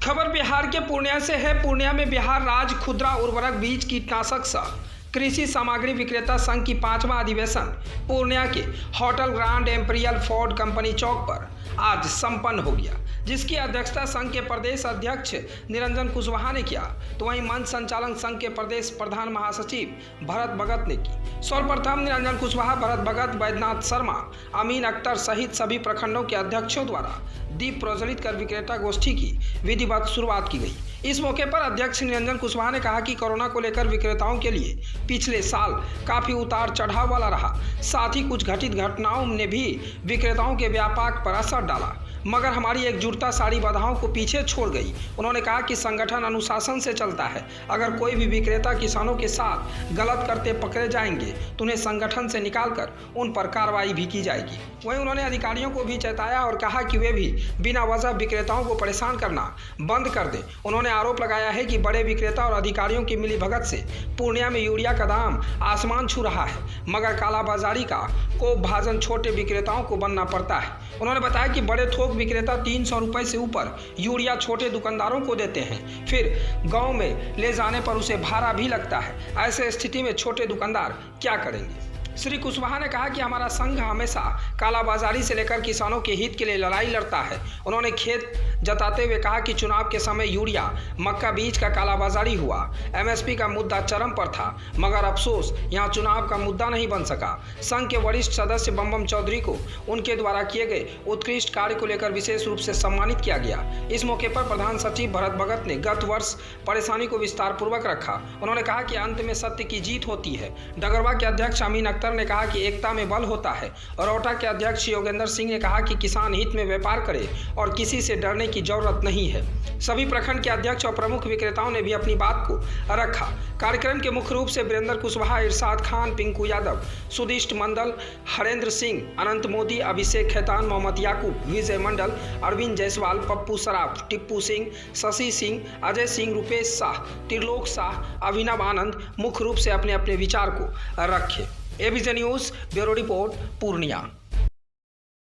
खबर बिहार के पूर्णिया से है। पूर्णिया में बिहार राज्य खुदरा उर्वरक बीज कीटनाशक सह कृषि सामग्री विक्रेता संघ की 5वां अधिवेशन पूर्णिया के hotel grand imperial Ford company Chowk पर आज संपन्न हो गया, जिसकी अध्यक्षता संघ के प्रदेश अध्यक्ष निरंजन कुशवाहा ने किया। तो वहीं मंच संचालन संघ के प्रदेश प्रधान महासचिव भरत भगत ने की। सर्वप्रथम निरंजन कुशवाहा, भरत भगत, वैद्यनाथ शर्मा, अमीन अख्तर सहित सभी प्रखंडों के अध्यक्षों द्वारा दीप प्रज्वलित कर विक्रेता गोष्ठी की विधिवत शुरुआत की गई। इस मौके पर अध्यक्ष निरंजन कुशवाहा ने कहा कि कोरोना को लेकर विक्रेताओं के लिए पिछले साल काफी उतार चढ़ाव वाला रहा। साथ ही कुछ घटित घटनाओं ने भी विक्रेताओं के व्यापार पर असर डाला, मगर हमारी एकजुटता सारी बाधाओं को पीछे छोड़ गई। उन्होंने कहा कि संगठन अनुशासन से चलता है। अगर कोई भी विक्रेता किसानों के साथ गलत करते पकड़े जाएंगे तो उन्हें संगठन से निकालकर उन पर कार्रवाई भी की जाएगी। वहीं उन्होंने अधिकारियों को भी चेताया और कहा कि वे भी बिना वजह विक्रेताओं को परेशान करना बंद कर दें। उन्होंने आरोप लगाया है कि बड़े विक्रेता और अधिकारियों की मिलीभगत से पूर्णिया में यूरिया का दाम आसमान छू रहा है, मगर कालाबाजारी का को भाजन छोटे विक्रेताओं को बनना पड़ता है। उन्होंने बताया कि बड़े थोक विक्रेता 300 रुपये से ऊपर यूरिया छोटे दुकानदारों को देते हैं, फिर गांव में ले जाने पर उसे भाड़ा भी लगता है। ऐसे स्थिति में छोटे दुकानदार क्या करेंगे? श्री कुशवाहा ने कहा कि हमारा संघ हमेशा कालाबाजारी से लेकर किसानों के हित के लिए लड़ाई लड़ता है। उन्होंने खेद जताते हुए कहा कि चुनाव के समय यूरिया, मक्का बीज का कालाबाजारी हुआ। एमएसपी का मुद्दा चरम पर था, मगर अफसोस यहाँ चुनाव का मुद्दा नहीं बन सका। संघ के वरिष्ठ सदस्य बम चौधरी को उनके द्वारा किए गए उत्कृष्ट कार्य को लेकर विशेष रूप से सम्मानित किया गया। इस मौके पर प्रधान सचिव भरत भगत ने गत वर्ष परेशानी को विस्तार पूर्वक रखा। उन्होंने कहा कि अंत में सत्य की जीत होती है। डगरवा के अध्यक्ष अमीन अख्तर ने कहा कि एकता में बल होता है। औरौटा के अध्यक्ष योगेंद्र सिंह ने कहा कि किसान हित में व्यापार करे और किसी से डरने की जरूरत नहीं है। सभी प्रखंड के अध्यक्ष और प्रमुख विक्रेताओं ने भी अपनी बात को रखा। कार्यक्रम के मुख्य रूप से वीरेंद्र कुशवाहा, इरशाद खान, पिंकू यादव, सुदिष्ट मंडल, हरेंद्र सिंह, अनंत मोदी, अभिषेक खेतान, मोहम्मद याकूब, विजय मंडल, अरविंद जायसवाल, पप्पू सराफ, टिप्पू सिंह, शशि सिंह, अजय सिंह, रुपेश शाह, त्रिलोक शाह, अभिनव आनंद मुख्य रूप से अपने अपने विचार को रखे। ABJ news bureau report, Purnia.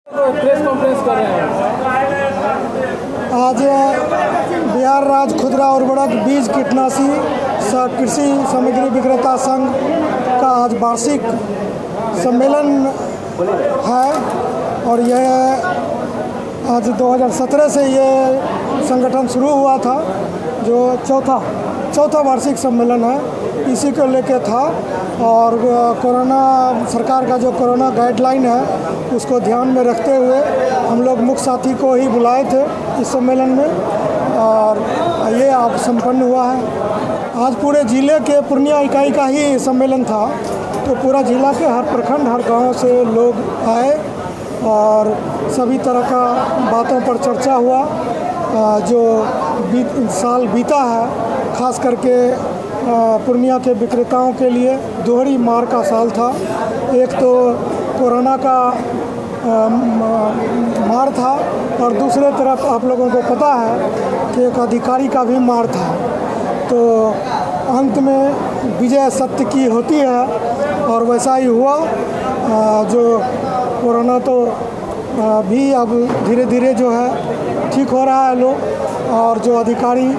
Press conference कर रहे हैं। आज बिहार राज्य खुदरा उर्वरक बीज कीटनाशी कृषि सामग्री विक्रेता संघ का आज वार्षिक सम्मेलन है और यह आज 2017 से ये संगठन शुरू हुआ था, जो चौथा वार्षिक सम्मेलन है। इसी को लेके था और कोरोना सरकार का जो कोरोना गाइडलाइन है उसको ध्यान में रखते हुए हम लोग मुख्य साथी को ही बुलाए थे इस सम्मेलन में और ये अब संपन्न हुआ है। आज पूरे ज़िले के पूर्णिया इकाई का ही सम्मेलन था, तो पूरा ज़िला के हर प्रखंड हर गांव से लोग आए और सभी तरह का बातों पर चर्चा हुआ। जो साल बीता है खास करके पूर्णिया के विक्रेताओं के लिए दोहरी मार का साल था। एक तो कोरोना का मार था और दूसरे तरफ आप लोगों को पता है कि एक अधिकारी का भी मार था। तो अंत में विजय सत्य की होती है और वैसा ही हुआ। जो कोरोना तो भी अब धीरे धीरे जो है ठीक हो रहा है लोग, और जो अधिकारी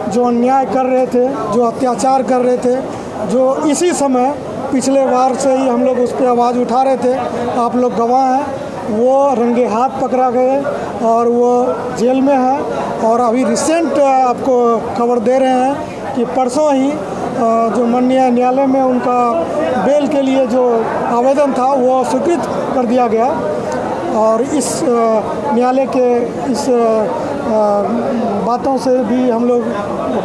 जो अन्याय कर रहे थे, जो अत्याचार कर रहे थे, जो इसी समय पिछले बार से ही हम लोग उस पर आवाज़ उठा रहे थे, आप लोग गवाह हैं, वो रंगे हाथ पकड़ा गए और वो जेल में है। और अभी रिसेंट आपको खबर दे रहे हैं कि परसों ही जो माननीय न्यायालय में उनका बेल के लिए जो आवेदन था वो स्वीकृत कर दिया गया। और इस न्यायालय के इस बातों से भी हम लोग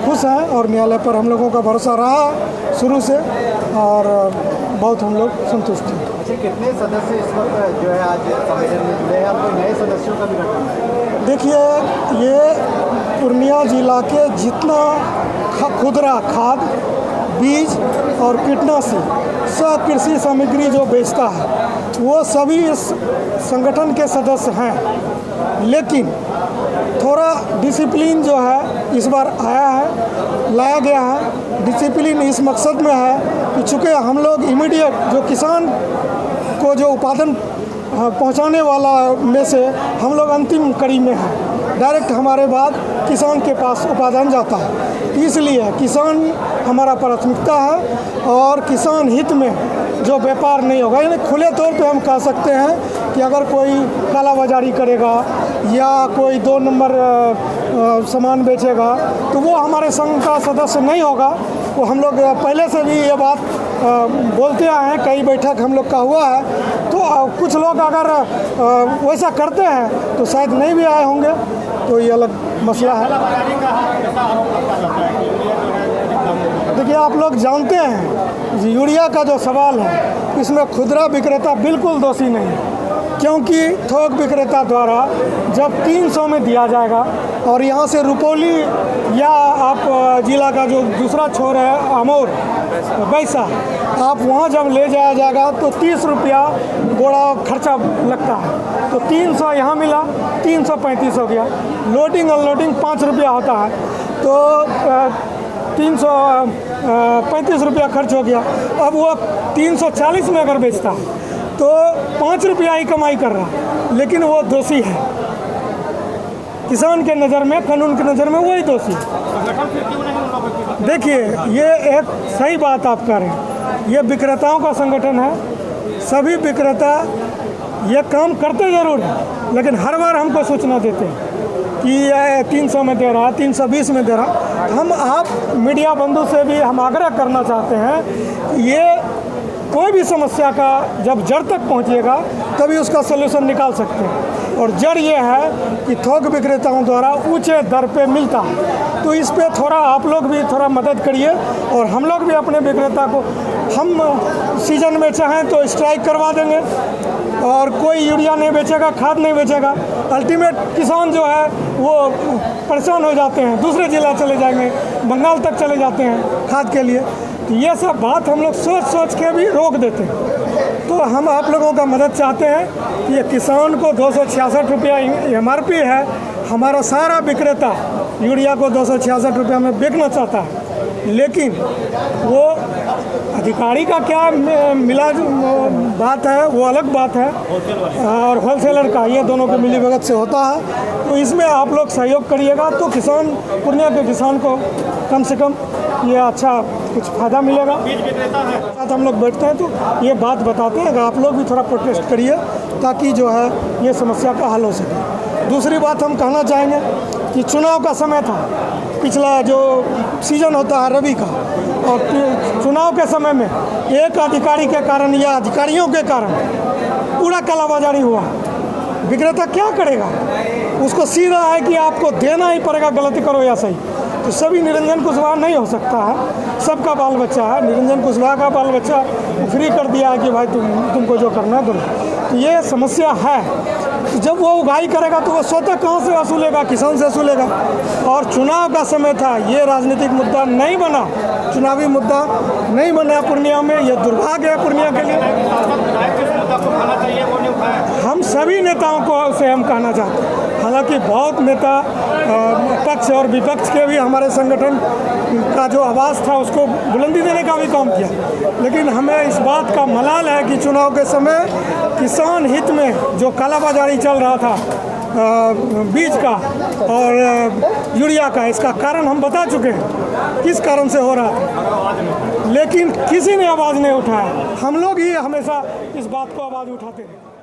खुश हैं और न्यायालय पर हम लोगों का भरोसा रहा शुरू से और बहुत हम लोग संतुष्ट हैं। अच्छा, कितने सदस्य इस वक्त जो है आज सम्मेलन में जुड़े हैं और कोई नए सदस्यों का भी गठन है? देखिए, ये पूर्णिया जिला के जितना खुदरा खाद, बीज और कीटनाशी सब कृषि सामग्री जो बेचता है वो सभी इस संगठन के सदस्य हैं। लेकिन थोड़ा डिसिप्लिन जो है इस बार लाया गया है। डिसिप्लिन इस मकसद में है कि चूँकि हम लोग इमीडिएट जो किसान को जो उत्पादन पहुंचाने वाला में से हम लोग अंतिम कड़ी में हैं, डायरेक्ट हमारे बाद किसान के पास उत्पादन जाता है। इसलिए किसान हमारा प्राथमिकता है और किसान हित में जो व्यापार नहीं होगा, यानी खुले तौर पे हम कह सकते हैं कि अगर कोई कालाबाजारी करेगा या कोई 2 नंबर सामान बेचेगा तो वो हमारे संघ का सदस्य नहीं होगा। वो हम लोग पहले से भी ये बात बोलते आए हैं, कई बैठक हम लोग का हुआ है। तो कुछ लोग अगर वैसा करते हैं तो शायद नहीं भी आए होंगे, तो ये अलग मसला है। देखिए, आप लोग जानते हैं यूरिया का जो सवाल है, इसमें खुदरा विक्रेता बिल्कुल दोषी नहीं है, क्योंकि थोक विक्रेता द्वारा जब 300 में दिया जाएगा और यहाँ से रुपौली या आप जिला का जो दूसरा छोर है अमौर वैसा, आप वहाँ जब ले जाया जाएगा तो 30 रुपया बोरा खर्चा लगता है। तो 300 यहाँ मिला, 335 हो गया। लोडिंग अनलोडिंग 5 रुपया होता है, तो 335 रुपया खर्च हो गया। अब वो 340 में अगर बेचता है तो 5 रुपया ही कमाई कर रहा, लेकिन वो दोषी है किसान के नज़र में, कानून की नज़र में वही दोषी है। देखिए, ये एक सही बात आप कह रहे हैं, ये विक्रेताओं का संगठन है। सभी विक्रेता ये काम करते ज़रूर हैं, लेकिन हर बार हमको सूचना देते हैं कि ये 300 में दे रहा, 320 में दे रहा। हम आप मीडिया बंधु से भी हम आग्रह करना चाहते हैं, ये कोई भी समस्या का जब जड़ तक पहुंचिएगा तभी उसका सलूशन निकाल सकते हैं। और जड़ ये है कि थोक विक्रेताओं द्वारा ऊंचे दर पे मिलता है, तो इस पे थोड़ा आप लोग भी थोड़ा मदद करिए। और हम लोग भी अपने विक्रेता को, हम सीजन में चाहें तो स्ट्राइक करवा देंगे और कोई यूरिया नहीं बेचेगा, खाद नहीं बेचेगा। अल्टीमेट किसान जो है वो परेशान हो जाते हैं, दूसरे जिला चले जाएंगे, बंगाल तक चले जाते हैं खाद के लिए। तो ये सब बात हम लोग सोच के भी रोक देते हैं। तो हम आप लोगों का मदद चाहते हैं कि ये किसान को 266 रुपया MRP है, हमारा सारा विक्रेता यूरिया को 266 रुपया में बेचना चाहता है, लेकिन वो अधिकारी का क्या मिला बात है वो अलग बात है, और होलसेलर का, ये दोनों के मिलीभगत से होता है। तो इसमें आप लोग सहयोग करिएगा तो किसान, पूर्णिया के किसान को कम से कम ये अच्छा कुछ फ़ायदा मिलेगा। बीज विक्रेता है साथ हम लोग बैठते हैं तो ये बात बताते हैं, आप लोग भी थोड़ा प्रोटेस्ट करिए ताकि जो है ये समस्या का हल हो सके। दूसरी बात हम कहना चाहेंगे कि चुनाव का समय था, पिछला जो सीजन होता है रबी का, और चुनाव के समय में एक अधिकारी के कारण या अधिकारियों के कारण पूरा कालाबाजारी हुआ। विक्रेता क्या करेगा? उसको सीधा है कि आपको देना ही पड़ेगा, गलती करो या सही। तो सभी निरंजन कुशवाहा नहीं हो सकता है, सबका बाल बच्चा है। निरंजन कुशवाहा का बाल बच्चा फ्री कर दिया है कि भाई तुमको जो करना है करो। तो ये समस्या है। तो जब वो उगाई करेगा तो वो स्वतः कहाँ से वसूलेगा? किसान से वसूलेगा। और चुनाव का समय था, ये राजनीतिक मुद्दा नहीं बना, चुनावी मुद्दा नहीं बना पूर्णिया में। ये दुर्भाग्य है पूर्णिया के लिए। हम सभी नेताओं को से हम कहना चाहते हैं, हालांकि बहुत नेता पक्ष और विपक्ष के भी हमारे संगठन का जो आवाज़ था उसको बुलंदी देने का भी काम किया, लेकिन हमें इस बात का मलाल है कि चुनाव के समय किसान हित में जो कालाबाजारी चल रहा था बीज का और यूरिया का, इसका कारण हम बता चुके हैं किस कारण से हो रहा था, लेकिन किसी ने आवाज़ नहीं उठाया। हम लोग ही हमेशा इस बात को आवाज़ उठाते हैं।